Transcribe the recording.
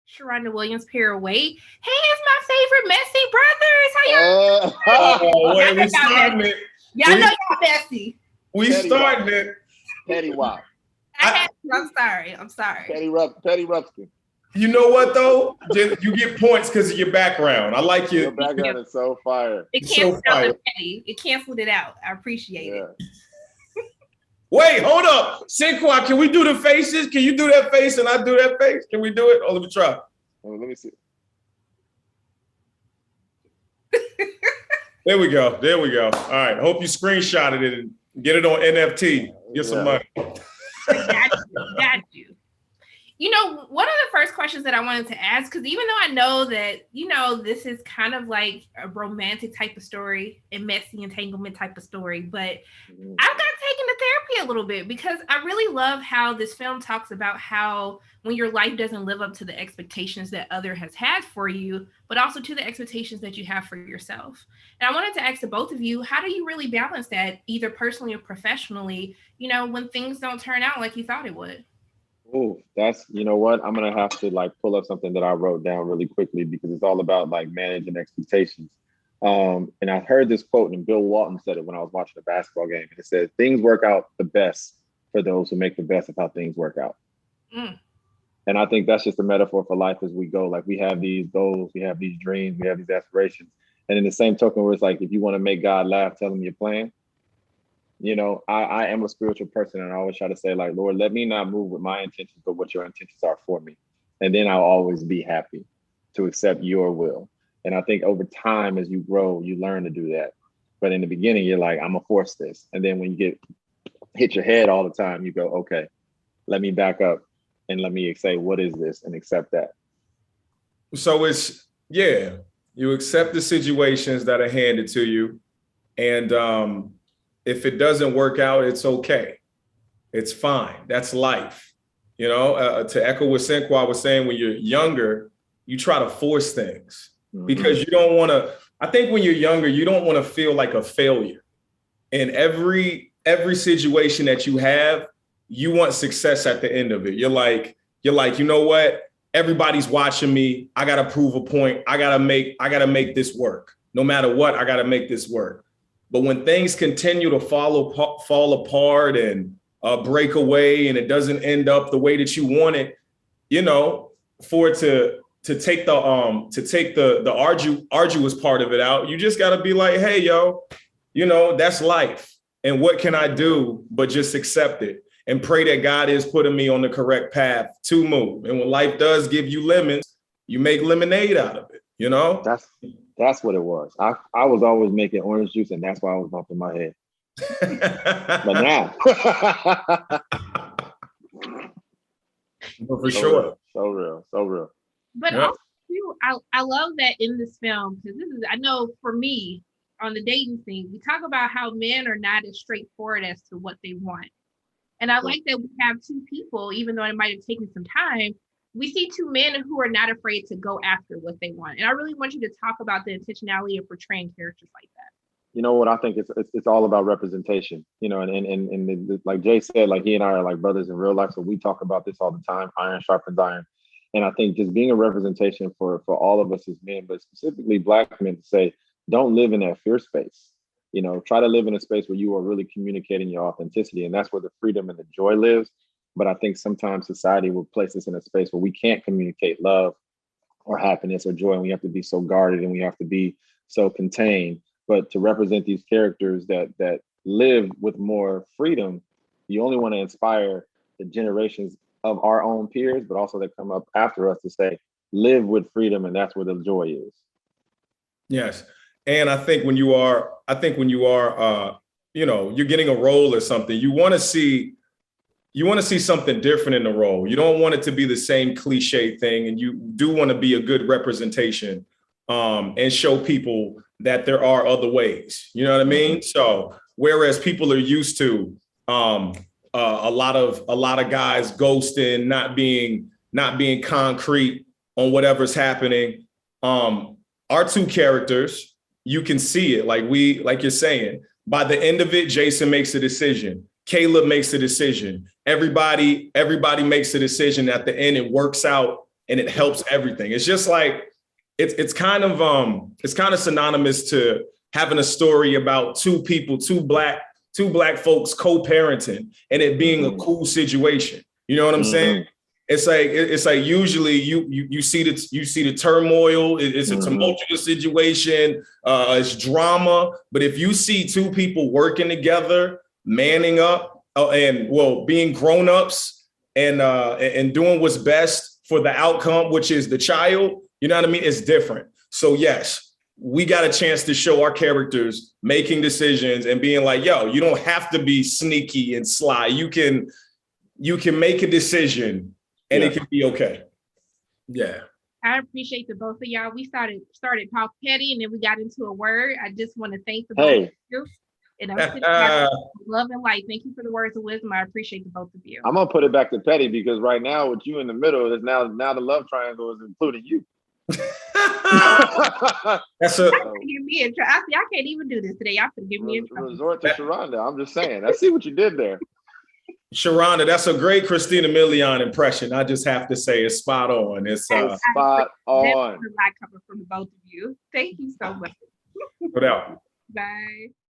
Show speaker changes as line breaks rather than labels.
Sharonda Williams, Pirouette. Hey, it's my favorite messy brothers. How y'all?
Wait, we starting it.
Y'all know y'all messy.
We starting it.
Petty Wop.
I'm sorry.
Petty Rupskin.
You know what though? You get points because of your background. I like
your background is so fire.
It canceled out the petty. It canceled it out. I appreciate it.
Wait, hold up. Sinqua, can we do the faces? Can you do that face and I do that face? Can we do it? Oh, let me try.
Let me see.
There we go. All right. Hope you screenshotted it and get it on NFT. Get some money.
Got you. You know, one of the first questions that I wanted to ask, because even though I know that, this is kind of like a romantic type of story, a messy entanglement type of story, but I've got taken to therapy a little bit because I really love how this film talks about how when your life doesn't live up to the expectations that other has had for you, but also to the expectations that you have for yourself. And I wanted to ask the both of you, how do you really balance that, either personally or professionally, when things don't turn out like you thought it would?
Oh, that's, you know what? I'm going to have to pull up something that I wrote down really quickly because it's all about managing expectations. And I heard this quote and Bill Walton said it when I was watching a basketball game. And it said, things work out the best for those who make the best of how things work out. And I think that's just a metaphor for life as we go. We have these goals, we have these dreams, we have these aspirations. And in the same token, where it's if you want to make God laugh, tell him your plan. I am a spiritual person and I always try to say Lord, let me not move with my intentions, but what your intentions are for me. And then I'll always be happy to accept your will. And I think over time, as you grow, you learn to do that. But in the beginning, you're I'm gonna force this. And then when you hit your head all the time, you go, okay, let me back up and let me say, what is this? And accept that.
So you accept the situations that are handed to you. And, if it doesn't work out, it's okay. It's fine. That's life. To echo what Sinqua was saying, when you're younger, you try to force things because you don't want to. I think when you're younger, you don't want to feel like a failure. In every situation that you have, you want success at the end of it. You're like, you know what? Everybody's watching me. I gotta prove a point. I gotta make this work. No matter what, I gotta make this work. But when things continue to fall apart and break away, and it doesn't end up the way that you want it, for it to take the arduous part of it out, you just got to be like, hey, yo, that's life. And what can I do but just accept it and pray that God is putting me on the correct path to move. And when life does give you lemons, you make lemonade out of it.
That's what it was. I was always making orange juice, and that's why I was bumping my head. But now.
For sure.
So real.
But also, too, I love that in this film, because I know for me, on the dating scene, we talk about how men are not as straightforward as to what they want. And I like that we have two people, even though it might have taken some time, we see two men who are not afraid to go after what they want. And I really want you to talk about the intentionality of portraying characters like that.
You know what? I think it's all about representation, and like Jay said, he and I are brothers in real life. So we talk about this all the time. Iron sharpens iron. And I think just being a representation for all of us as men, but specifically Black men, to say, don't live in that fear space. Try to live in a space where you are really communicating your authenticity. And that's where the freedom and the joy lives. But I think sometimes society will place us in a space where we can't communicate love or happiness or joy. And we have to be so guarded and we have to be so contained. But to represent these characters that live with more freedom, you only want to inspire the generations of our own peers, but also that come up after us to say, live with freedom. And that's where the joy is.
Yes. And I think when you are, you're getting a role or something, you want to see something different in the role. You don't want it to be the same cliche thing. And you do want to be a good representation and show people that there are other ways. You know what I mean? So whereas people are used to a lot of guys ghosting, not being concrete on whatever's happening, our two characters, you can see it. Like you're saying, by the end of it, Jason makes a decision. Caleb makes a decision. Everybody makes a decision. At the end, it works out and it helps everything. It's just like it's kind of synonymous to having a story about two black folks co-parenting and it being a cool situation. You know what I'm saying? It's like usually you see the turmoil. It's a tumultuous situation. It's drama. But if you see two people working together, manning up, being grown-ups and doing what's best for the outcome, which is the child, you know what I mean? It's different. So yes, we got a chance to show our characters making decisions and being like, yo, you don't have to be sneaky and sly. You can make a decision and it can be okay. Yeah.
I appreciate the both of y'all. We started talk petty and then we got into a word. I just want to thank the both of you. And I'm sitting back with love and light. Thank you for the words of wisdom. I appreciate the both of you.
I'm gonna put it back to petty because right now with you in the middle is now the love triangle is including you.
That's a
give me a try. I can't even do this today. Y'all can give me a try.
Resort to Sharonda. I'm just saying. I see what you did there.
Sharonda, that's a great Christina Milian impression. I just have to say it's spot on. It's
spot on.
That's a lot coming from both of you. Thank you so much.
Without.
Bye.